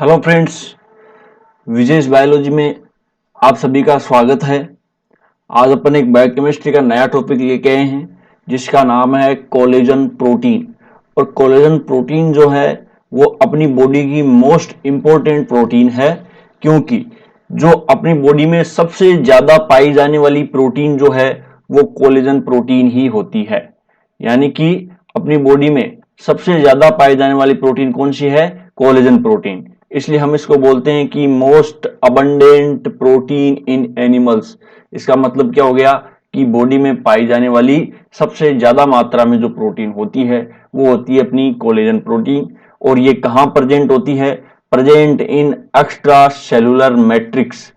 Hello friends, Vijesh biology में आप सभी का स्वागत है। आज अपन एक बायोकेमिस्ट्री का नया टॉपिक लेके आए हैं जिसका नाम है कोलेजन प्रोटीन। और कोलेजन प्रोटीन जो है वो अपनी बॉडी की मोस्ट इम्पोर्टेंट प्रोटीन है, क्योंकि जो अपनी बॉडी में सबसे ज़्यादा पाई जाने वाली प्रोटीन जो है वो कोलेजन प्रोटीन ही होती है। यानी कि अपनी बॉडी में सबसे ज़्यादा पाई जाने वाली प्रोटीन कौन सी है? Collagen protein. इसलिए हम इसको बोलते हैं कि मोस्ट अबंडेंट प्रोटीन इन एनिमल्स। इसका मतलब क्या हो गया कि बॉडी में पाई जाने वाली सबसे ज्यादा मात्रा में जो प्रोटीन होती है वो होती है अपनी कोलेजन प्रोटीन। और ये कहां प्रेजेंट होती है? Present in extra cellular matrix.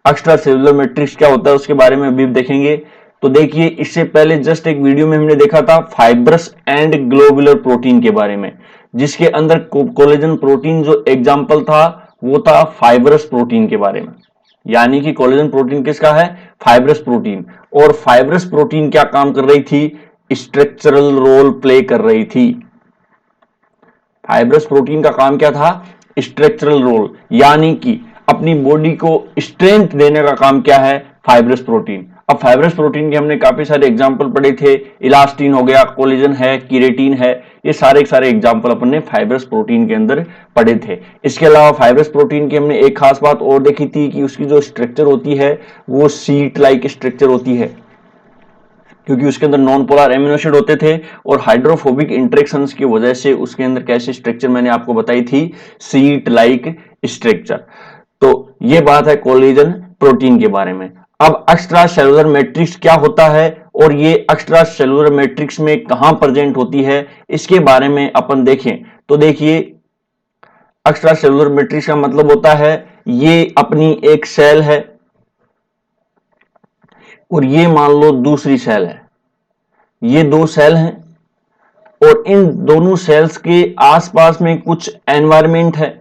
Extra cellular matrix क्या होता है उसके बारे में अभी देखेंगे। तो देखिए, इससे पहले जस्ट एक वीडियो में हमने देखा था फाइब्रस एंड ग्लोबुलर प्रोटीन के बारे में, जिसके अंदर कोलेजन प्रोटीन जो एग्जाम्पल था वो था फाइब्रस प्रोटीन के बारे में। यानी कि कोलेजन प्रोटीन किसका है? Fibrous protein. और फाइब्रस प्रोटीन क्या काम कर रही थी? स्ट्रक्चरल रोल प्ले कर रही थी। फाइब्रस प्रोटीन का काम क्या था? स्ट्रक्चरल रोल, यानी कि अपनी बॉडी को स्ट्रेंथ देने का काम क्या है? Fibrous protein. अब फाइब्रस प्रोटीन के हमने काफी सारे एग्जांपल पढ़े थे। इलास्टिन हो गया, कोलेजन है, कीरेटिन है, ये सारे एग्जांपल अपन ने फाइब्रस प्रोटीन के अंदर पढ़े थे। इसके अलावा फाइब्रस प्रोटीन की हमने एक खास बात और देखी थी कि उसकी जो स्ट्रक्चर होती है वो सीट लाइक स्ट्रक्चर होती है, क्योंकि उसके अंदर नॉन पोलर एमिनो एसिड होते थे और हाइड्रोफोबिक इंटरेक्शंस की वजह से उसके अंदर कैसे स्ट्रक्चर मैंने आपको बताई थी? Seat like structure. तो ये बात है कोलेजन प्रोटीन के बारे में। अब एक्स्ट्रा सेलुलर मैट्रिक्स क्या होता है और ये एक्स्ट्रा सेलुलर मैट्रिक्स में कहां प्रेजेंट होती है, इसके बारे में अपन देखें। तो देखिए, एक्स्ट्रा सेलुलर मैट्रिक्स का मतलब होता है ये अपनी एक सेल है और ये मान लो दूसरी सेल है। ये दो सेल हैं और इन दोनों सेल्स के आसपास में कुछ एनवायरमेंट है।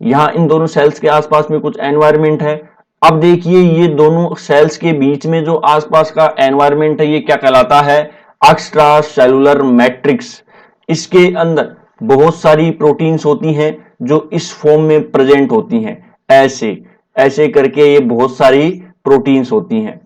यहां इन दोनों सेल्स के आसपास में कुछ एनवायरमेंट है। अब देखिए, ये दोनों सेल्स के बीच में जो आसपास का एनवायरमेंट है ये क्या कहलाता है? Extra cellular matrix. इसके अंदर बहुत सारी प्रोटीन्स होती हैं जो इस फॉर्म में प्रेजेंट होती हैं। ऐसे ऐसे करके ये बहुत सारी प्रोटीन्स होती हैं,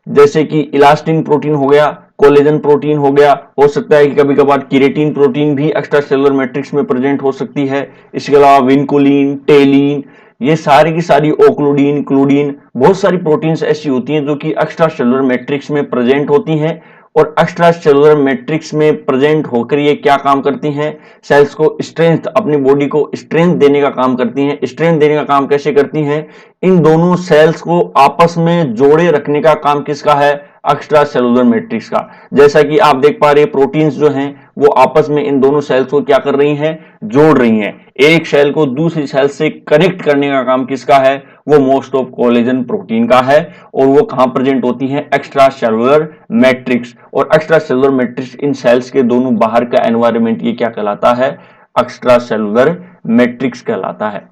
जैसे कि इलास्टिन प्रोटीन हो गया, कोलेजन प्रोटीन हो गया, हो सकता है कि कभी कभार कीरेटिन प्रोटीन भी एक्स्ट्रा सेलुलर मैट्रिक्स में प्रेजेंट हो सकती है। इसके अलावा विनकुलिन, टेलिन, ये सारी की सारी, ओक्लूडिन, क्लूडिन, बहुत सारी प्रोटीन्स ऐसी होती हैं जो कि एक्स्ट्रा सेलुलर मैट्रिक्स में प्रेजेंट होती हैं। और एक्स्ट्रा सेलुलर मैट्रिक्स में प्रेजेंट होकर ये क्या काम करती हैं? सेल्स को स्ट्रेंथ, अपनी बॉडी को स्ट्रेंथ देने का काम करती हैं। स्ट्रेंथ देने का काम कैसे करती हैं? इन दोनों सेल्स को आपस में जोड़े रखने का काम किसका है? एक्स्ट्रा सेलुलर मैट्रिक्स का। जैसा कि आप देख पा रहे हैं, प्रोटीन्स जो हैं वो आपस में इन दोनों सेल्स को क्या कर रही हैं? जोड़ रही हैं। एक सेल को दूसरी सेल से कनेक्ट करने का काम किसका है? वो मोस्ट ऑफ कोलेजन प्रोटीन का है। और वो कहां प्रेजेंट होती है? Extra cellular matrix. और एक्स्ट्रा सेलुलर मैट्रिक्स इन सेल्स के दोनों बाहर का एनवायरमेंट ये क्या कहलाता है? एक्स्ट्रा सेलुलर मैट्रिक्स कहलाता है।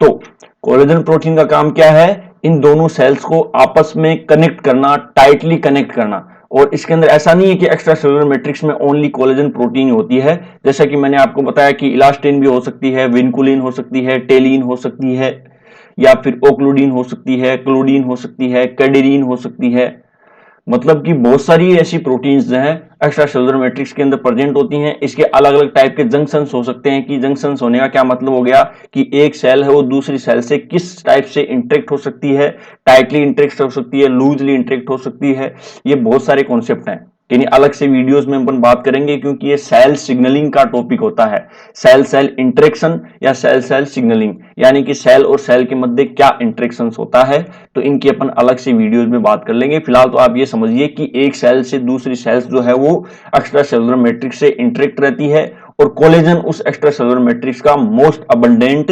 तो कोलेजन प्रोटीन का काम क्या है? इन दोनों सेल्स को आपस में कनेक्ट करना, टाइटली कनेक्ट करना। और इसके अंदर ऐसा नहीं है कि एक्स्ट्रा सेलुलर मैट्रिक्स में ओनली कोलेजन प्रोटीन होती है। जैसा कि मैंने आपको बताया कि इलास्टिन भी हो सकती है, विनकुलिन हो सकती है, टेलिन हो सकती है, या फिर ओक्लूडिन हो सकती है, क्लोडिन हो सकती है, कैडेरिन हो सकती है। मतलब कि बहुत सारी ऐसी प्रोटीन्स जो हैं एक्स्ट्रा सेलुलर मैट्रिक्स के अंदर प्रेजेंट होती हैं। इसके अलग अलग टाइप के जंक्शंस हो सकते हैं। कि जंक्शंस होने का क्या मतलब हो गया कि एक सेल है वो दूसरी सेल से किस टाइप से इंटरेक्ट हो सकती है? टाइटली इंटरेक्ट हो सकती है, लूजली इंटरेक्ट हो सकती है। ये बहुत सारे कॉन्सेप्ट हैं, यानी अलग से वीडियोस में अपन बात करेंगे, क्योंकि ये सेल सिग्नलिंग का टॉपिक होता है। सेल सेल इंटरेक्शन या सेल सेल सिग्नलिंग, यानी कि सेल और सेल के मध्य क्या इंटरेक्शंस होता है, तो इनकी अपन अलग से वीडियोस में बात कर लेंगे। फिलहाल तो आप ये समझिए कि एक सेल से दूसरी सेल्स जो है वो एक्स्ट्रा सेलुलर मैट्रिक्स से इंटरेक्ट रहती है और कोलेजन उस एक्स्ट्रा सेलुलर मैट्रिक्स का मोस्ट अबंडेंट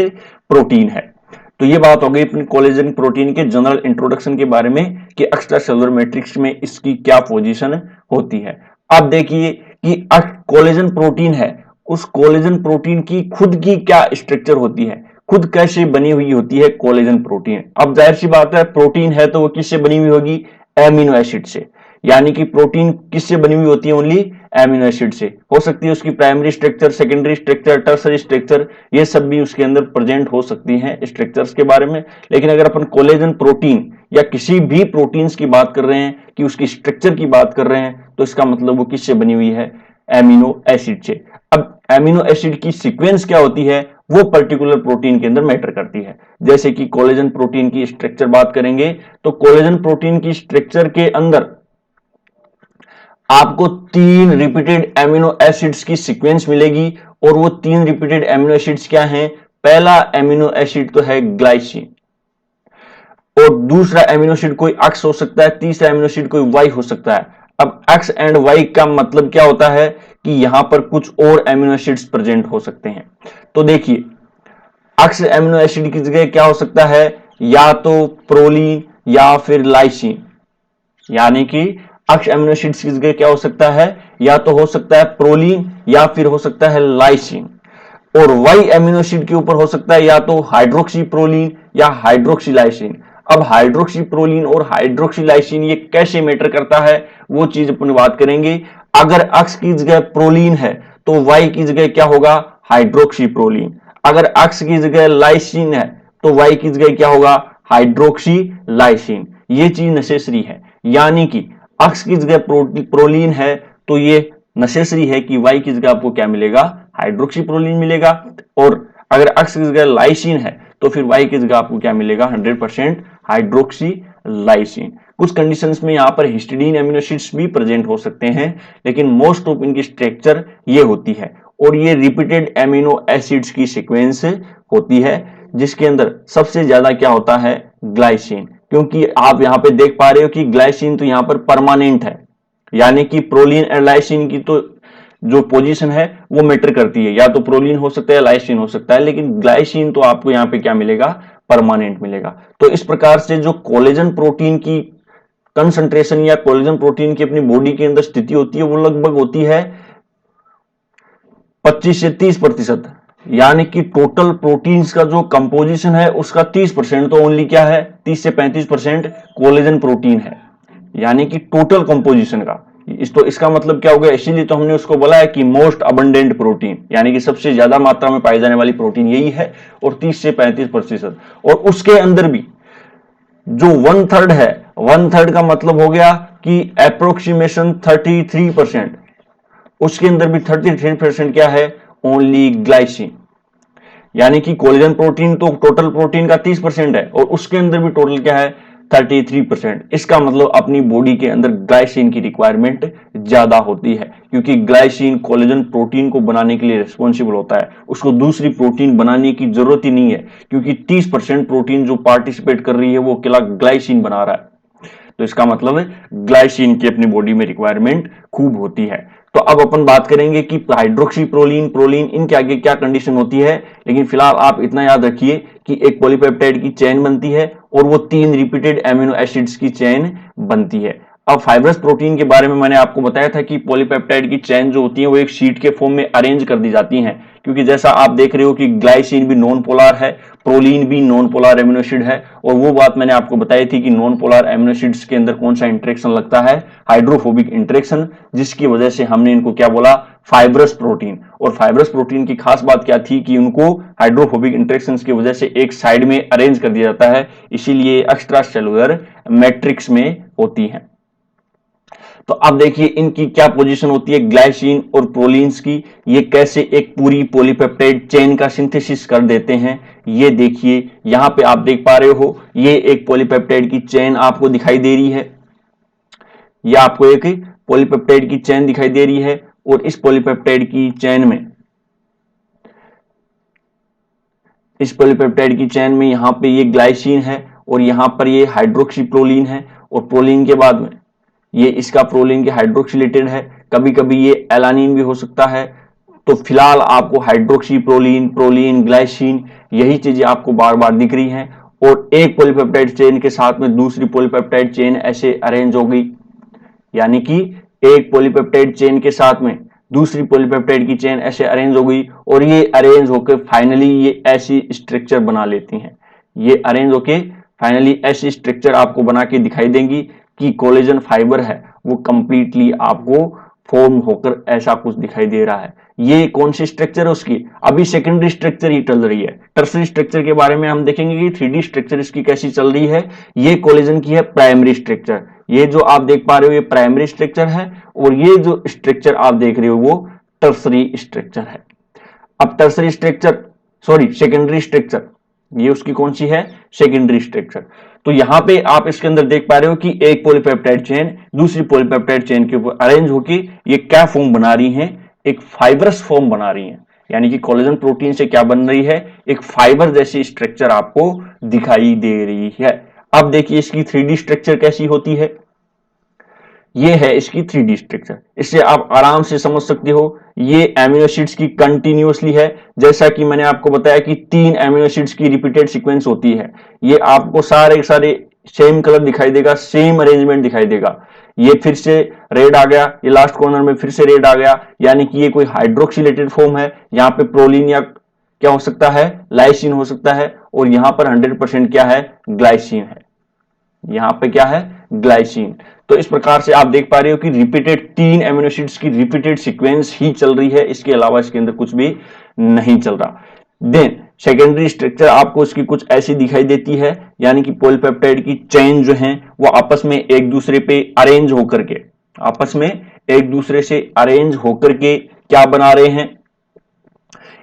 प्रोटीन है। तो ये बात हो गई अपनी कोलेजन प्रोटीन के जनरल इंट्रोडक्शन के बारे में कि एक्स्ट्रा सेलुलर मैट्रिक्स में इसकी क्या पोजीशन होती है। अब देखिए कि कोलेजन प्रोटीन है, उस कोलेजन प्रोटीन की खुद की क्या स्ट्रक्चर होती है, खुद कैसे बनी हुई होती है कोलेजन प्रोटीन। अब जाहिर सी बात है, प्रोटीन है तो वो किससे बनी हुई होगी? एमिनो एसिड से। यानी कि प्रोटीन किससे बनी हुई होती है? ओनली एमिनो एसिड से। हो सकती है उसकी primary structure, secondary structure, tertiary structure, ये सब भी उसके अंदर प्रेजेंट हो सकती हैं स्ट्रक्चर्स के बारे में। लेकिन अगर अपन कोलेजन प्रोटीन या किसी भी प्रोटीन्स की बात कर रहे हैं कि उसकी स्ट्रक्चर की बात कर रहे हैं, तो इसका मतलब वो किससे बनी हुई है? एमिनो एसिड से। अब एमिनो एसिड की सीक्वेंस क्या होती है वो पर्टिकुलर प्रोटीन के अंदर मैटर करती है। जैसे कि कोलेजन प्रोटीन की स्ट्रक्चर बात करेंगे तो कोलेजन प्रोटीन की स्ट्रक्चर के अंदर आपको 3 रिपीटेड एमिनो एसिड्स की सीक्वेंस मिलेगी, और वो 3 रिपीटेड एमिनो एसिड्स क्या हैं? पहला एमिनो एसिड तो है ग्लाइसिन, और दूसरा एमिनो एसिड कोई एक्स हो सकता है, तीसरा एमिनो एसिड कोई वाई हो सकता है। अब एक्स एंड वाई का मतलब क्या होता है कि यहां पर कुछ और एमिनो एसिड्स प्रेजेंट हो सकते हैं। तो देखिए, एक्स एमिनो एसिड की जगह क्या हो सकता है? या तो प्रोलीन या फिर लाइसिन। यानी कि एक्स एमिनो एसिड्स की जगह क्या हो सकता है? या तो हो सकता है प्रोलीन या फिर हो सकता है लाइसिन। और वाई एमिनो एसिड के ऊपर हो सकता है या तो हाइड्रोक्सी प्रोलीन या हाइड्रोक्सी लाइसिन। अब हाइड्रोक्सी प्रोलीन और हाइड्रोक्सी लाइसिन ये कैसे मैटर करता है वो चीज अपन बात करेंगे। अगर एक्स की जगह प्रोलीन है तो वाई की जगह क्या होगा? Hydroxy proline. अगर एक्स की जगह लाइसिन है तो वाई की जगह क्या होगा? Hydroxy lysine. ये चीज नेसेसरी है, यानी कि एक्स की जगह प्रोलीन है तो ये नेसेसरी है कि वाई की जगह आपको क्या मिलेगा? हाइड्रोक्सी प्रोलीन मिलेगा। और अगर एक्स की जगह लाइसिन है तो फिर वाई की जगह आपको क्या मिलेगा? 100% हाइड्रोक्सी लाइसिन। कुछ कंडीशंस में यहां पर हिस्टिडीन एमिनो एसिड्स भी प्रेजेंट हो सकते हैं, लेकिन मोस्ट ऑफ इनकी स्ट्रक्चर ये होती है, और ये रिपीटेड एमिनो एसिड्स की सीक्वेंस होती है, जिसके अंदर सबसे ज्यादा क्या होता है? ग्लाइसिन। क्योंकि आप यहां पे देख पा रहे हो कि ग्लाइसिन तो यहां पर परमानेंट है, यानी कि प्रोलीन और लाइसिन की तो जो पोजीशन है वो मैटर करती है, या तो प्रोलीन हो सकता है, लाइसिन हो सकता है, लेकिन ग्लाइसिन तो आपको यहां पे क्या मिलेगा? परमानेंट मिलेगा। तो इस प्रकार से जो कोलेजन प्रोटीन की कंसंट्रेशन या कोलेजन प्रोटीन की अपनी बॉडी के अंदर स्थिति होती है वो लगभग होती है 25 से 30%। यानी कि टोटल प्रोटीन्स का जो कंपोजिशन है उसका 30% तो ओनली क्या है? 30 से 35% कोलेजन प्रोटीन है, यानी कि टोटल कंपोजिशन का। तो इसका मतलब क्या हो गया? इसीलिए तो हमने उसको बोला है कि मोस्ट अबंडेंट प्रोटीन, यानी कि सबसे ज्यादा मात्रा में पाई जाने वाली प्रोटीन यही है, और 30 से 35%। और उसके अंदर भी जो 1/3 है, 1/3 का मतलब हो गया कि अप्रोक्सीमेशन 33%, उसके अंदर भी 33% क्या है? Only glycine. यानी कि कोलेजन प्रोटीन तो टोटल प्रोटीन का 30% है, और उसके अंदर भी टोटल क्या है? 33%। इसका मतलब अपनी बॉडी के अंदर ग्लाइसिन की रिक्वायरमेंट ज्यादा होती है, क्योंकि ग्लाइसिन कोलेजन प्रोटीन को बनाने के लिए रिस्पॉन्सिबल होता है। उसको दूसरी प्रोटीन बनाने की जरूरत ही नहीं है, क्योंकि 30% प्रोटीन जो पार्टिसिपेट कर रही है वो अकेला ग्लाइसिन बना रहा है। तो इसका मतलब ग्लाइसिन की अपनी बॉडी में रिक्वायरमेंट खूब होती है। तो अब अपन बात करेंगे कि हाइड्रोक्सी प्रोलीन, प्रोलीन, इनके आगे क्या कंडीशन होती है। लेकिन फिलहाल आप इतना याद रखिए कि एक पॉलीपेप्टाइड की चेन बनती है, और वो 3 रिपीटेड एमिनो एसिड्स की चेन बनती है। अब फाइब्रस प्रोटीन के बारे में मैंने आपको बताया था कि पॉलीपेप्टाइड की चेन जो होती है वो एक शीट के फॉर्म में अरेंज कर दी जाती हैं, क्योंकि जैसा आप देख रहे हो कि ग्लाइसिन भी नॉन पोलर है, प्रोलीन भी नॉन पोलर एमिनो एसिड है। और वो बात मैंने आपको बताई थी कि नॉन पोलर एमिनो एसिड्स के अंदर कौन सा इंटरेक्शन लगता है? हाइड्रोफोबिक इंटरेक्शन, जिसकी वजह से हमने इनको क्या बोला? Fibrous protein. और फाइब्रस प्रोटीन की खास बात क्या थी कि उनको हाइड्रोफोबिक इंटरेक्शन की वजह से एक साइड में अरेंज कर दिया जाता है, इसीलिए एक्स्ट्रा सेलुलर मैट्रिक्स में होती है। तो अब देखिए इनकी क्या पोजीशन होती है ग्लाइसिन और प्रोलीन्स की, ये कैसे एक पूरी पॉलीपेप्टाइड चेन का सिंथेसिस कर देते हैं। ये देखिए यहां पे आप देख पा रहे हो, ये एक पॉलीपेप्टाइड की चेन आपको दिखाई दे रही है, ये आपको एक पॉलीपेप्टाइड की चेन दिखाई दे रही है, और इस पॉलीपेप्टाइड की चेन में, इस पॉलीपेप्टाइड की चेन में यहां पे ये ग्लाइसिन है, और यहां पर ये हाइड्रोक्सी प्रोलीन है, और प्रोलीन के बाद में ये इसका प्रोलीन के हाइड्रोक्सिलेटेड है, कभी कभी ये एलानिन भी हो सकता है। तो फिलहाल आपको हाइड्रोक्सी प्रोलीन, प्रोलीन, ग्लाइसिन, यही चीजें आपको बार बार दिख रही हैं, और एक पॉलीपेप्टाइड चेन के साथ में दूसरी पॉलीपेप्टाइड चेन ऐसे अरेंज हो गई, यानी कि एक पॉलीपेप्टाइड चेन के साथ में दूसरी पॉलीपेप्टाइड की चेन ऐसे अरेंज हो गई, और ये अरेंज होकर फाइनली ये ऐसी स्ट्रक्चर बना लेती हैं। ये अरेंज होके फाइनली ऐसी स्ट्रक्चर आपको बना के दिखाई देंगी कि कोलेजन फाइबर है वो कंप्लीटली आपको फॉर्म होकर ऐसा कुछ दिखाई दे रहा है। ये कौन सी स्ट्रक्चर है उसकी, अभी सेकेंडरी स्ट्रक्चर ही चल रही है। टर्सरी स्ट्रक्चर के बारे में हम देखेंगे कि 3D स्ट्रक्चर इसकी कैसी चल रही है। ये कोलेजन की है प्राइमरी स्ट्रक्चर, ये जो आप देख पा रहे हो ये प्राइमरी स्ट्रक्चर है, और ये जो स्ट्रक्चर आप देख रहे हो वो टर्सरी स्ट्रक्चर है। अब tertiary structure, sorry secondary structure, ये उसकी कौन सी है, सेकेंडरी स्ट्रक्चर। तो यहां पे आप इसके अंदर देख पा रहे हो कि एक पॉलीपेप्टाइड चेन दूसरी पॉलीपेप्टाइड चेन के ऊपर अरेंज होकर ये क्या फॉर्म बना रही है, एक फाइबरस फॉर्म बना रही है। यानी कि कोलेजन प्रोटीन से क्या बन रही है, एक फाइबर जैसी स्ट्रक्चर आपको दिखाई दे रही है। अब देखिए इसकी 3D स्ट्रक्चर कैसी होती है, ये है इसकी 3D स्ट्रक्चर। इससे आप आराम से समझ सकते हो ये एमिनो एसिड्स की कंटिन्यूअसली है। जैसा कि मैंने आपको बताया कि 3 एमिनो एसिड्स की रिपीटेड सीक्वेंस होती है। ये आपको सारे सारे सेम कलर दिखाई देगा, सेम अरेंजमेंट दिखाई देगा। ये फिर से रेड आ गया, ये लास्ट कॉर्नर में फिर से रेड आ गया, यानी कि ये कोई हाइड्रोक्सिलेटेड फॉर्म है। यहाँ पे प्रोलीन या क्या हो सकता है, लाइसिन हो सकता है, और यहां पर 100% क्या है, ग्लाइसिन है। यहां पे क्या है, ग्लाइसिन। तो इस प्रकार से आप देख पा रहे हो कि रिपीटेड 3 एमिनो एसिड्स की रिपीटेड सीक्वेंस ही चल रही है, इसके अलावा इसके अंदर कुछ भी नहीं चल रहा। देन सेकेंडरी स्ट्रक्चर आपको इसकी कुछ ऐसी दिखाई देती है, यानी कि पॉलीपेप्टाइड की चेन जो है वो आपस में एक दूसरे पे अरेंज होकर के, आपस में एक दूसरे से अरेंज होकर के क्या बना रहे हैं,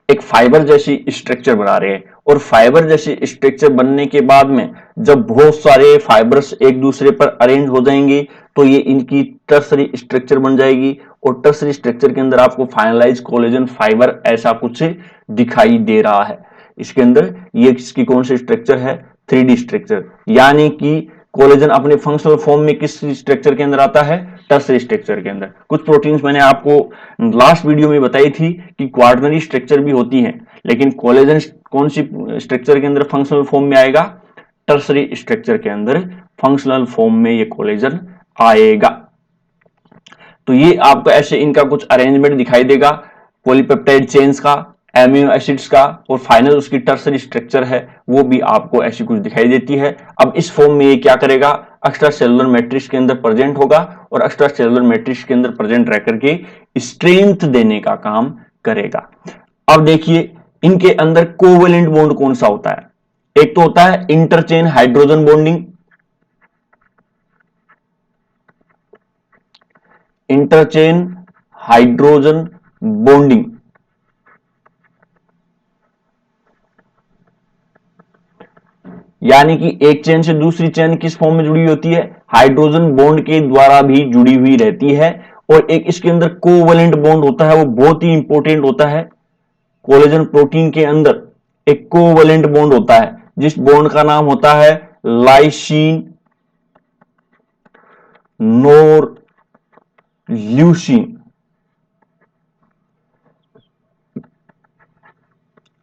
एक फाइबर जैसी स्ट्रक्चर बना रहे हैं। और फाइबर जैसी स्ट्रक्चर बनने के बाद में जब बहुत सारे फाइबर्स एक दूसरे पर अरेंज हो जाएंगे तो ये इनकी टर्सरी स्ट्रक्चर बन जाएगी, और टर्सरी स्ट्रक्चर के अंदर आपको फाइनलाइज कोलेजन फाइबर ऐसा कुछ दिखाई दे रहा है। इसके अंदर ये इसकी कौन सी स्ट्रक्चर है, 3D स्ट्रक्चर। यानी कि कोलेजन अपने फंक्शनल फॉर्म में किस स्ट्रक्चर के अंदर आता है, टर्सरी स्ट्रक्चर के अंदर। कुछ प्रोटीन्स मैंने आपको लास्ट वीडियो में बताई थी कि क्वार्टनरी स्ट्रक्चर भी होती है, लेकिन कोलेजन कौन सी स्ट्रक्चर के अंदर फंक्शनल फॉर्म में आएगा, टर्सरी स्ट्रक्चर के अंदर फंक्शनल फॉर्म में ये कोलेजन आएगा। तो ये आपको ऐसे इनका कुछ अरेंजमेंट दिखाई देगा, पॉलीपेप्टाइड चेन्स का, एमिनो एसिड्स का, और फाइनल उसकी टर्सरी स्ट्रक्चर है वो भी आपको ऐसी कुछ दिखाई देती है। अब इस फॉर्म में ये क्या करेगा, एक्स्ट्रा सेलुलर मैट्रिक्स के अंदर प्रेजेंट होगा, और एक्स्ट्रा सेलुलर मैट्रिक्स के अंदर प्रेजेंट रह करके स्ट्रेंथ देने का काम करेगा। अब देखिए इनके अंदर कोवेलेंट बॉन्ड कौन सा होता है, एक तो होता है इंटरचेन हाइड्रोजन बॉन्डिंग, इंटरचेन हाइड्रोजन बॉन्डिंग, यानी कि एक चेन से दूसरी चेन किस फॉर्म में जुड़ी होती है, हाइड्रोजन बॉन्ड के द्वारा भी जुड़ी हुई रहती है। और एक इसके अंदर कोवेलेंट बॉन्ड होता है, वो बहुत ही इंपॉर्टेंट होता है। कोलेजन प्रोटीन के अंदर एक कोवेलेंट बॉन्ड होता है, जिस बॉन्ड का नाम होता है लाइसिन नोर ल्यूसीन।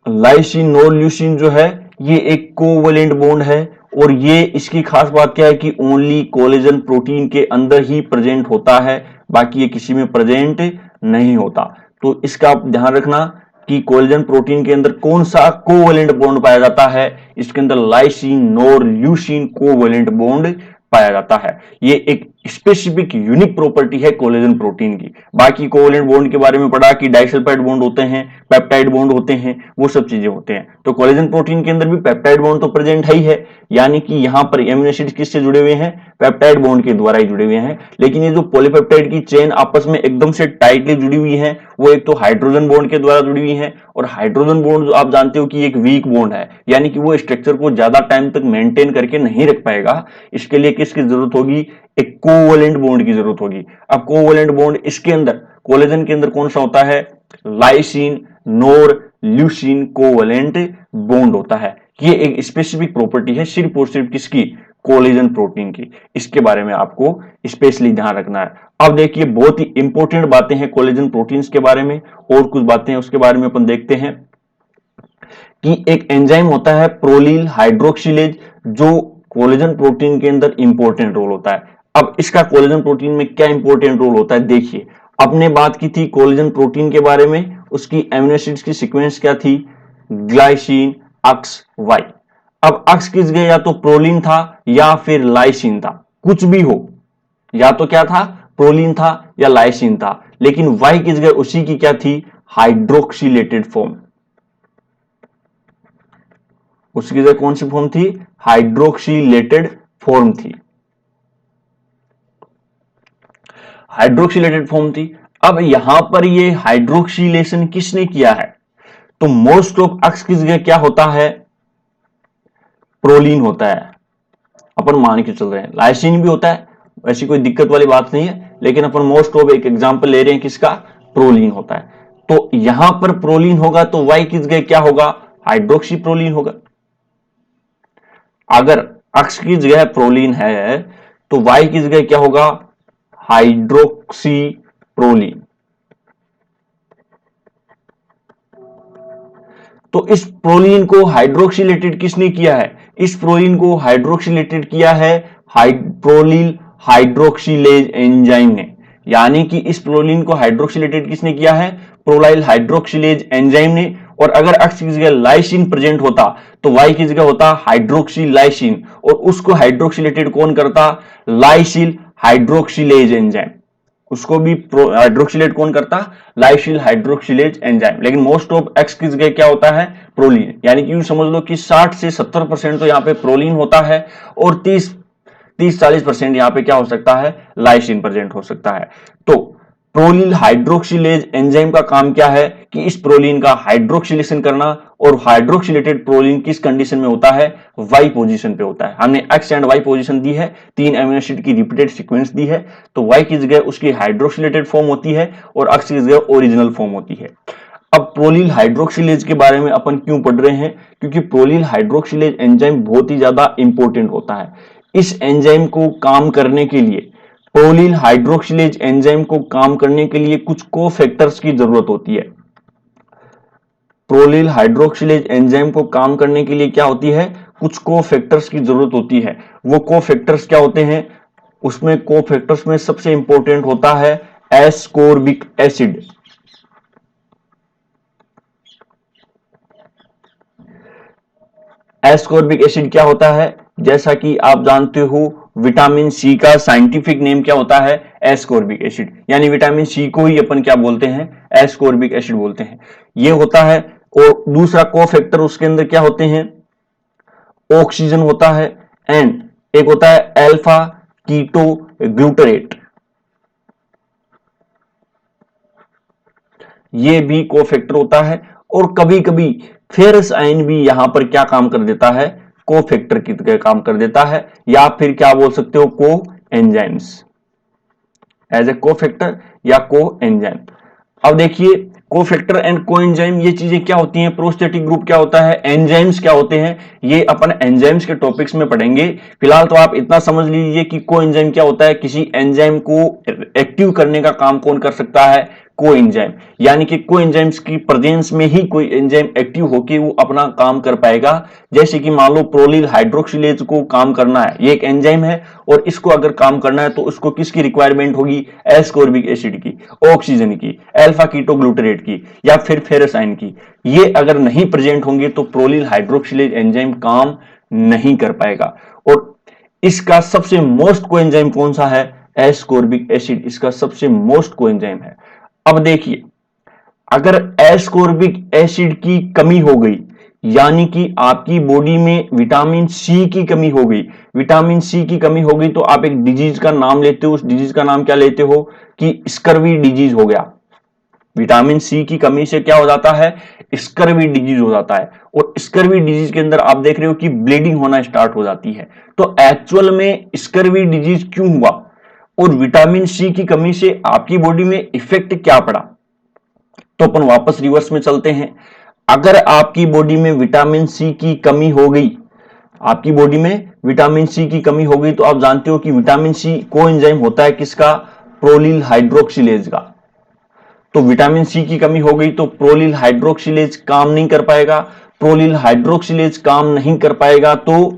लाइसिन नोर ल्यूसीन जो है ये एक कोवेलेंट बॉन्ड है, और ये इसकी खास बात क्या है कि ओनली कोलेजन प्रोटीन के अंदर ही प्रेजेंट होता है, बाकी ये किसी में प्रेजेंट नहीं होता। तो इसका आप ध्यान रखना कि कोलेजन प्रोटीन के अंदर कौन सा कोवेलेंट बॉन्ड पाया जाता है, इसके अंदर लाइसिन नोर ल्यूसीन कोवेलेंट बॉन्ड पाया जाता है। ये एक स्पेसिफिक यूनिक प्रॉपर्टी है कोलेजन प्रोटीन की। बाकी कोवेलेंट बॉन्ड के बारे में पढ़ा कि डाइसल्फाइड बॉन्ड होते हैं, पेप्टाइड बॉन्ड होते हैं, वो सब चीजें होते हैं। तो कोलेजन प्रोटीन के अंदर भी पेप्टाइड बॉन्ड तो प्रेजेंट है ही है, यानी कि यहां पर एमिनो एसिड्स किससे जुड़े हुए हैं, पेप्टाइड बॉन्ड के द्वारा ही जुड़े हुए हैं। लेकिन ये जो पॉलीपेप्टाइड की चेन आपस में एकदम से टाइटली जुड़ी हुई है, वो एक तो हाइड्रोजन बॉन्ड के द्वारा जुड़ी हुई है, और हाइड्रोजन बॉन्ड जो आप जानते हो कि एक वीक बॉन्ड है, यानी कि वो स्ट्रक्चर को ज्यादा टाइम तक मेंटेन करके नहीं रख पाएगा। इसके लिए किसकी जरूरत होगी, एक कोवेलेंट बॉन्ड की जरूरत होगी। अब कोवेलेंट बॉन्ड इसके अंदर कोलेजन के अंदर कौन सा होता है, लाइसिन नोर ल्यूसीन कोवेलेंट बॉन्ड होता है। ये एक स्पेसिफिक प्रॉपर्टी है सिर्फ और सिर्फ किसकी, कोलेजन प्रोटीन की। इसके बारे में आपको स्पेशली ध्यान रखना है। अब देखिए बहुत ही इंपॉर्टेंट बातें हैं कोलेजन प्रोटीन्स के बारे में, और कुछ बातें उसके बारे में अपन देखते हैं कि एक एंजाइम होता है प्रोलील हाइड्रोक्सिलेज, जो कोलेजन प्रोटीन के अंदर इंपॉर्टेंट रोल होता है। अब इसका कोलेजन प्रोटीन में क्या इंपॉर्टेंट रोल होता है, देखिए आपने बात की थी कोलेजन प्रोटीन के बारे में, उसकी एमिनो एसिड्स की सीक्वेंस क्या थी, ग्लाइसिन अक्स वाई। अब अक्स किस गए, या तो प्रोलीन था या फिर लाइसिन था, कुछ भी हो, या तो क्या था प्रोलीन था या लाइसिन था। लेकिन Y की जगह उसी की क्या थी, हाइड्रोक्सिलेटेड फॉर्म। उसकी जगह कौन सी फॉर्म थी, हाइड्रोक्सिलेटेड फॉर्म थी, हाइड्रोक्सिलेटेड फॉर्म थी। अब यहां पर ये हाइड्रोक्सिलेशन किसने किया है, तो मोस्ट ऑफ अक्स की जगह क्या होता है, प्रोलीन होता है। अपन मान के चल रहे हैं लाइसिन भी होता है, ऐसी कोई दिक्कत वाली बात नहीं है, लेकिन अपन मोस्ट ऑफ एक एग्जांपल ले रहे हैं किसका, प्रोलीन होता है। तो यहां पर प्रोलीन होगा तो वाई की जगह क्या होगा, हाइड्रोक्सी प्रोलीन होगा। अगर अक्स की जगह प्रोलीन है तो वाई की जगह क्या होगा, हाइड्रोक्सी प्रोलीन। तो इस प्रोलीन को हाइड्रोक्सिलेटेड किसने किया है, इस प्रोलीन को हाइड्रोक्सिलेटेड किया है प्रोलील हाइड्रोक्सिलेज एंजाइम ने। यानी कि इस प्रोलीन को हाइड्रोक्सिलेटेड किसने किया है, प्रोलाइल हाइड्रोक्सिलेज एंजाइम ने। और अगर अक्स की जगह लाइसिन प्रेजेंट होता तो वाई की जगह होता हाइड्रोक्सिलाइसिन, और उसको हाइड्रोक्सिलेटेड कौन करता, लाइसिल हाइड्रोक्सिलेज एंजाइम। उसको भी हाइड्रोक्सिलेट कौन करता, लाइसिल हाइड्रोक्सिलेज एंजाइम। लेकिन मोस्ट ऑफ एक्स की जगह क्या होता है, प्रोलीन। यानी कि यूं समझ लो कि 60 से 70% तो यहां पे प्रोलीन होता है और 30-40% यहां पे क्या हो सकता है, लाइसिन प्रेजेंट हो सकता है। तो प्रोलील हाइड्रोक्सिलेज एंजाइम का काम क्या है कि इस प्रोलीन का हाइड्रोक्सिलेशन करना, और हाइड्रोक्सिलेटेड प्रोलीन किस कंडीशन में होता है, वाई पोजीशन पे होता है। हमने एक्स एंड वाई पोजीशन दी है, 3 अमीनो एसिड की रिपीटेड सीक्वेंस दी है, तो वाई की जगह उसकी हाइड्रोक्सिलेटेड फॉर्म होती है और एक्स की जगह ओरिजिनल फॉर्म होती है। अब प्रोलील हाइड्रोक्सिलेज के बारे में अपन क्यों पढ़ रहे हैं, क्योंकि प्रोलील हाइड्रोक्सिलेज एंजाइम बहुत ही ज्यादा इंपॉर्टेंट होता है। इस एंजाइम को काम करने के लिए, प्रोलील हाइड्रोक्सिलेज एंजाइम को काम करने के लिए कुछ कोफैक्टर्स की जरूरत होती है। प्रोलील हाइड्रोक्सिलेज एंजाइम को काम करने के लिए क्या होती है, कुछ कोफैक्टर्स की जरूरत होती है। वो कोफैक्टर्स क्या होते हैं, उसमें कोफैक्टर्स में सबसे इंपॉर्टेंट होता है एस्कोर्बिक एसिड। एस्कोर्बिक एसिड क्या होता है, जैसा कि आप जानते हो विटामिन सी का साइंटिफिक नेम क्या होता है, एस्कोर्बिक एसिड। यानी विटामिन सी को ही अपन क्या बोलते हैं, एस्कोर्बिक एसिड बोलते हैं। ये होता है। और दूसरा कोफैक्टर उसके अंदर क्या होते हैं, ऑक्सीजन होता है, एंड एक होता है अल्फा कीटो ग्लूटरेट। ये भी कोफैक्टर होता है। और कभी कभी फेरस आयन भी यहां पर क्या काम कर देता है, कोफैक्टर की तरह काम कर देता है, या फिर क्या बोल सकते हो, को एंजाइम्स, एज ए कोफैक्टर या को एंजाइम। अब देखिए कोफैक्टर एंड कोएंजाइम ये चीजें क्या होती हैं, प्रोस्थेटिक ग्रुप क्या होता है, एंजाइम्स क्या होते हैं, ये अपन एंजाइम्स के टॉपिक्स में पढ़ेंगे। फिलहाल तो आप इतना समझ लीजिए कि कोएंजाइम क्या होता है, किसी एंजाइम को एक्टिव करने का काम कौन कर सकता है, कोएंजाइम। यानी कि कोएंजाइम्स की प्रेजेंस में ही कोई एंजाइम एक्टिव होकर वो अपना काम कर पाएगा। जैसे कि मान लो प्रोलील हाइड्रोक्सिलेज को काम करना है, ये एक एंजाइम है, और इसको अगर काम करना है तो उसको किसकी रिक्वायरमेंट होगी, एस्कोर्बिक एसिड की, ऑक्सीजन की, अल्फा कीटो ग्लूटरेट की, या फिर फेरस आयन की। ये अगर नहीं प्रेजेंट होंगे तो प्रोलील हाइड्रोक्सिलेज एंजाइम काम नहीं कर पाएगा। और इसका सबसे मोस्ट कोएंजाइम कौन सा है, एस्कोर्बिक एसिड इसका सबसे मोस्ट कोएंजाइम है। अब देखिए अगर एस्कोर्बिक एसिड की कमी हो गई, यानी कि आपकी बॉडी में विटामिन सी की कमी हो गई, विटामिन सी की कमी हो गई तो आप एक डिजीज का नाम लेते हो, उस डिजीज का नाम क्या लेते हो कि स्कर्वी डिजीज हो गया। विटामिन सी की कमी से क्या हो जाता है, स्कर्वी डिजीज हो जाता है। और स्कर्वी डिजीज के अंदर आप देख रहे हो कि ब्लीडिंग होना स्टार्ट हो जाती है। तो एक्चुअल में स्कर्वी डिजीज क्यों हुआ और विटामिन सी की कमी से आपकी बॉडी में इफेक्ट क्या पड़ा, तो अपन वापस रिवर्स में चलते हैं। अगर आपकी बॉडी में विटामिन सी की कमी हो गई, आपकी बॉडी में विटामिन सी की कमी हो गई, तो आप जानते हो कि विटामिन सी कोएंजाइम होता है किसका, प्रोलील हाइड्रोक्सिलेज का। तो विटामिन सी की कमी हो गई तो प्रोलील हाइड्रोक्सिलेज काम नहीं कर पाएगा। प्रोलील हाइड्रोक्सिलेज काम नहीं कर पाएगा तो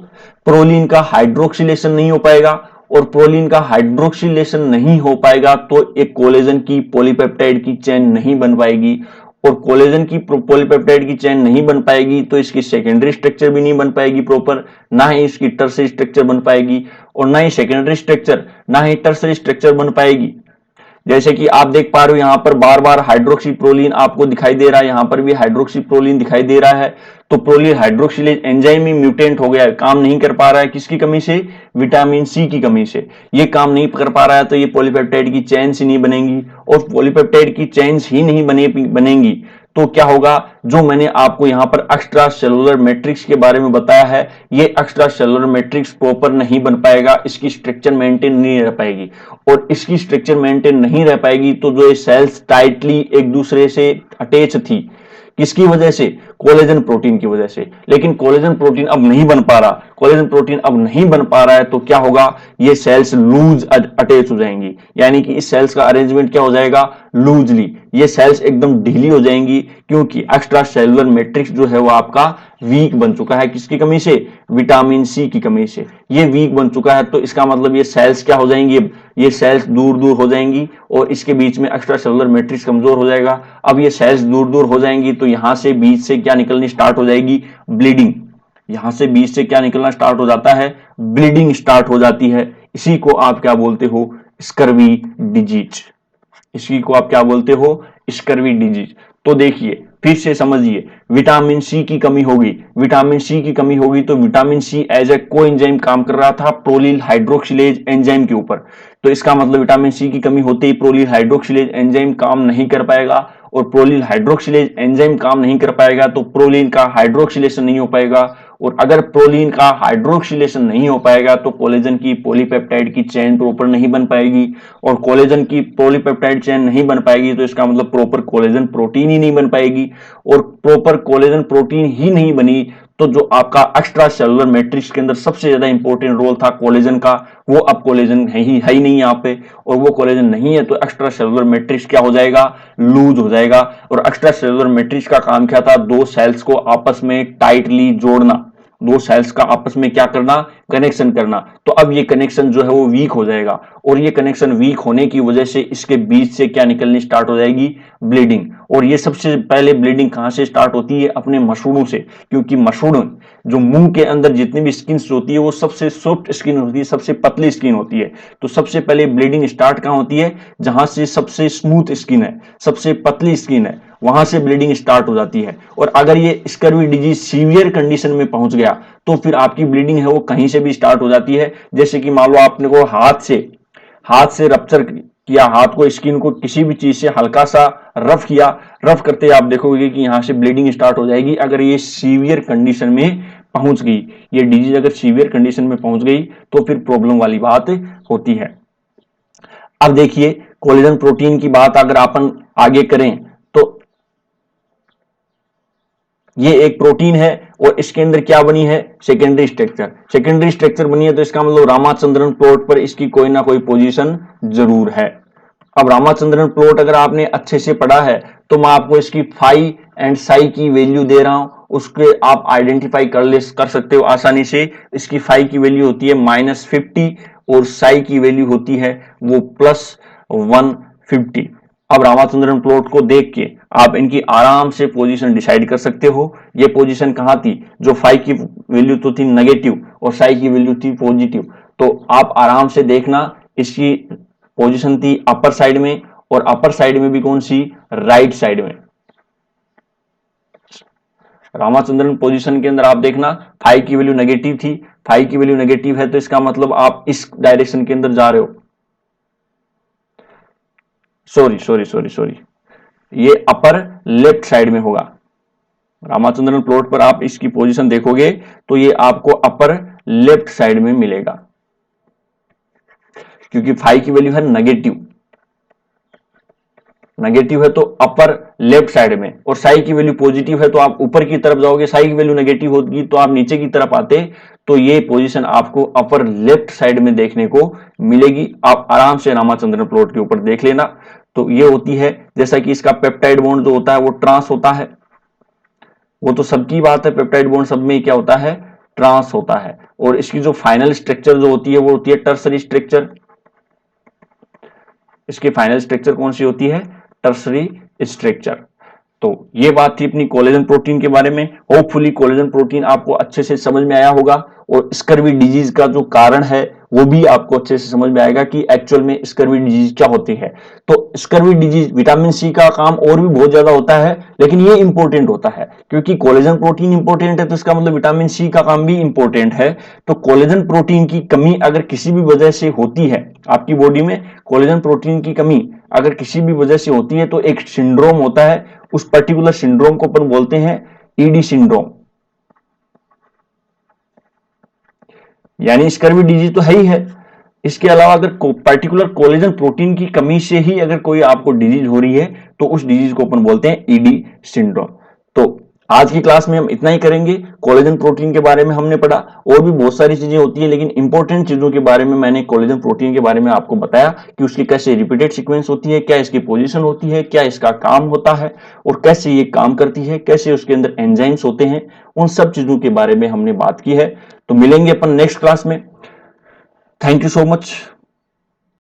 प्रोलीन का हाइड्रोक्सिलेशन नहीं हो पाएगा, और प्रोलीन का हाइड्रोक्सिलेशन नहीं हो पाएगा तो एक कोलेजन की पॉलीपेप्टाइड की चेन नहीं बन पाएगी। और कोलेजन की पॉलीपेप्टाइड की चेन नहीं बन पाएगी तो इसकी सेकेंडरी स्ट्रक्चर भी नहीं बन पाएगी प्रॉपर, ना ही इसकी टर्सरी स्ट्रक्चर बन पाएगी, और ना ही सेकेंडरी स्ट्रक्चर ना ही टर्सरी स्ट्रक्चर बन पाएगी। जैसे कि आप देख पा रहे हो यहां पर बार बार हाइड्रोक्सी प्रोलीन आपको दिखाई दे रहा है, यहां पर भी हाइड्रोक्सी प्रोलीन दिखाई दे रहा है। तो प्रोलीन हाइड्रोक्सिलेज एंजाइम ही म्यूटेंट हो गया है, काम नहीं कर पा रहा है। किसकी कमी से? विटामिन सी की कमी से। ये काम नहीं कर पा रहा है तो ये पॉलीपेप्टाइड की चेन्स ही नहीं बनेंगी, और पॉलीपेप्टाइड की चेन्स ही नहीं बनेंगी तो क्या होगा? जो मैंने आपको यहां पर एक्स्ट्रा सेलुलर मैट्रिक्स के बारे में बताया है, ये एक्स्ट्रा सेलुलर मैट्रिक्स प्रॉपर नहीं बन पाएगा, इसकी स्ट्रक्चर मेंटेन नहीं रह पाएगी। और इसकी स्ट्रक्चर मेंटेन नहीं रह पाएगी तो जो ये सेल्स टाइटली एक दूसरे से अटैच थी, किसकी वजह से? कोलेजन प्रोटीन की वजह से। लेकिन कोलेजन प्रोटीन अब नहीं बन पा रहा, कोलेजन प्रोटीन अब नहीं बन पा रहा है तो क्या होगा? ये सेल्स लूज अटैच हो जाएंगी, यानी कि इस सेल्स का अरेंजमेंट क्या हो जाएगा? लूजली। ये सेल्स एकदम ढीली हो जाएंगी क्योंकि एक्स्ट्रा सेलुलर मैट्रिक्स जो है वो आपका वीक बन चुका है। किसकी कमी से? विटामिन सी की कमी से। ये वीक बन चुका है तो इसका मतलब ये सेल्स क्या हो जाएंगी? ये सेल्स दूर दूर हो जाएंगी और इसके बीच में एक्स्ट्रा सेलुलर मैट्रिक्स कमजोर हो जाएगा। अब ये सेल्स दूर दूर हो जाएंगी तो यहां से बीच से क्या निकलनी स्टार्ट हो जाएगी? ब्लीडिंग। यहां से बीच से क्या निकलना स्टार्ट हो जाता है? ब्लीडिंग स्टार्ट हो जाती है। इसी को आप क्या बोलते हो? Scurvy disease. इसी को आप क्या बोलते हो? Scurvy disease. तो देखिए फिर से समझिए, विटामिन सी की कमी होगी, विटामिन सी की कमी होगी तो vitamin C as a coenzyme काम कर रहा था प्रोलील हाइड्रोक्सिलेज एंजाइम के ऊपर। तो इसका मतलब विटामिन सी की कमी होते ही प्रोलील हाइड्रोक्सिलेज एंजाइम काम नहीं कर पाएगा, और प्रोलील हाइड्रोक्सिलेज एंजाइम काम नहीं कर पाएगा तो प्रोलीन का हाइड्रोक्सिलेशन नहीं हो पाएगा, और अगर प्रोलीन का हाइड्रोक्सिलेशन नहीं हो पाएगा तो कोलेजन की पॉलीपेप्टाइड की चेन प्रॉपर नहीं बन पाएगी, और कोलेजन की पॉलीपेप्टाइड चेन नहीं बन पाएगी तो इसका मतलब प्रॉपर कोलेजन प्रोटीन ही नहीं बन पाएगी, और प्रॉपर कोलेजन प्रोटीन ही नहीं बनी तो जो आपका एक्स्ट्रा सेलुलर मैट्रिक्स के अंदर सबसे ज्यादा इंपॉर्टेंट रोल था कोलेजन का, वो अब कोलेजन है ही नहीं यहाँ पे, और वो कोलेजन नहीं है तो एक्स्ट्रा सेलुलर मैट्रिक्स क्या हो जाएगा? लूज हो जाएगा। और एक्स्ट्रा सेलुलर मैट्रिक्स का काम क्या था? दो सेल्स को आपस में टाइटली जोड़ना, दो सेल्स का आपस में क्या करना? कनेक्शन करना। तो अब ये कनेक्शन जो है वो वीक हो जाएगा, और ये कनेक्शन वीक होने की वजह से इसके बीच से क्या निकलनी स्टार्ट हो जाएगी? ब्लीडिंग। और ये सबसे पहले ब्लीडिंग कहां से स्टार्ट होती है? अपने मसूड़ों से, क्योंकि मसूड़ जो मुंह के अंदर जितनी भी स्किन होती है वो सबसे सॉफ्ट स्किन होती है, सबसे पतली स्किन होती है। तो सबसे पहले ब्लीडिंग स्टार्ट कहां होती है? जहां से सबसे स्मूथ स्किन है, सबसे पतली स्किन है, वहां से ब्लीडिंग स्टार्ट हो जाती है। और अगर ये स्कर्वी डिजीज सीवियर कंडीशन में पहुंच गया तो फिर आपकी ब्लीडिंग है वो कहीं से भी स्टार्ट हो जाती है। जैसे कि मान लो आपने को हाथ से रप्चर किया, हाथ को स्किन को किसी भी चीज से हल्का सा रफ किया, रफ करते आप देखोगे कि यहां से ब्लीडिंग स्टार्ट हो जाएगी अगर ये सीवियर कंडीशन में पहुंच गई। ये डिजीज अगर सीवियर कंडीशन में पहुंच गई तो फिर प्रॉब्लम वाली बात होती है। अब देखिए कोलेजन प्रोटीन की बात अगर अपन आगे करें तो ये एक प्रोटीन है और इसके अंदर क्या बनी है? Secondary structure. सेकेंडरी स्ट्रक्चर बनी है तो इसका मतलब रामाचंद्रन प्लॉट पर इसकी कोई ना कोई पोजीशन जरूर है। अब रामाचंद्रन प्लॉट अगर आपने अच्छे से पढ़ा है तो मैं आपको इसकी फाई एंड साई की वैल्यू दे रहा हूं, उसके आप आइडेंटिफाई कर सकते हो आसानी से। इसकी फाई की वैल्यू होती है -50 और साई की वैल्यू होती है वो +150। अब रामाचंद्रन प्लॉट को देख के आप इनकी आराम से पोजीशन डिसाइड कर सकते हो। ये पोजीशन कहां थी? जो फाई की वैल्यू तो थी नेगेटिव और साई की वैल्यू थी पॉजिटिव, तो आप आराम से देखना इसकी पोजीशन थी अपर साइड में, और अपर साइड में भी कौन सी? राइट साइड में। रामाचंद्रन पोजीशन के अंदर आप देखना फाई की वैल्यू नेगेटिव थी, फाई की वैल्यू नेगेटिव है तो इसका मतलब आप इस डायरेक्शन के अंदर जा रहे हो। सॉरी, ये अपर लेफ्ट साइड में होगा। रामाचंद्रन प्लॉट पर आप इसकी पोजीशन देखोगे तो ये आपको अपर लेफ्ट साइड में मिलेगा, क्योंकि फाई की वैल्यू है नेगेटिव है तो अपर लेफ्ट साइड में, और साई की वैल्यू पॉजिटिव है तो आप ऊपर की तरफ जाओगे। साई की वैल्यू नेगेटिव होगी तो आप नीचे की तरफ आते, तो ये पोजीशन आपको अपर लेफ्ट साइड में देखने को मिलेगी। आप आराम से रामाचंद्रन प्लॉट के ऊपर देख लेना। तो ये होती है, जैसा कि इसका पेप्टाइड बॉन्ड जो होता है वो ट्रांस होता है, वो तो सबकी बात है, पेप्टाइड बॉन्ड सब में क्या होता है? ट्रांस होता है। और इसकी जो फाइनल स्ट्रक्चर जो होती है वो होती है टर्सरी स्ट्रक्चर। इसकी फाइनल स्ट्रक्चर कौन सी होती है? Tertiary structure. तो ये बात थी अपनी कोलेजन प्रोटीन के बारे में। होपफुली कोलेजन प्रोटीन आपको अच्छे से समझ में आया होगा, और स्कर्वी डिजीज का जो कारण है वो भी आपको अच्छे से समझ में आएगा कि एक्चुअल में स्कर्वी डिजीज क्या होती है। तो स्कर्वी डिजीज, विटामिन सी का काम और भी बहुत ज्यादा होता है, लेकिन ये इंपॉर्टेंट होता है क्योंकि कोलेजन प्रोटीन इंपॉर्टेंट है, तो इसका मतलब विटामिन सी का काम भी इंपॉर्टेंट है। तो कोलेजन प्रोटीन की कमी अगर किसी भी वजह से होती है आपकी बॉडी में, कोलेजन प्रोटीन की कमी अगर किसी भी वजह से होती है, तो एक सिंड्रोम होता है, उस पर्टिकुलर सिंड्रोम को अपन बोलते हैं ईडी सिंड्रोम, यानी स्कर्वी डिजीज तो है ही है। इसके अलावा अगर पर्टिकुलर कोलेजन प्रोटीन की कमी से ही अगर कोई आपको डिजीज हो रही है, तो उस डिजीज को अपन बोलते हैं ईडी सिंड्रोम। तो आज की क्लास में हम इतना ही करेंगे। कोलेजन प्रोटीन के बारे में हमने पढ़ा, और भी बहुत सारी चीजें होती है, लेकिन इंपॉर्टेंट चीजों के बारे में मैंने कोलेजन प्रोटीन के बारे में आपको बताया कि उसकी कैसे रिपीटेड सीक्वेंस होती है, क्या इसकी पोजीशन होती है, क्या इसका काम होता है, और कैसे ये काम करती है, कैसे उसके अंदर एंजाइम्स होते हैं, उन सब चीजों के बारे में हमने बात की है। तो मिलेंगे अपन नेक्स्ट क्लास में। Thank you so much.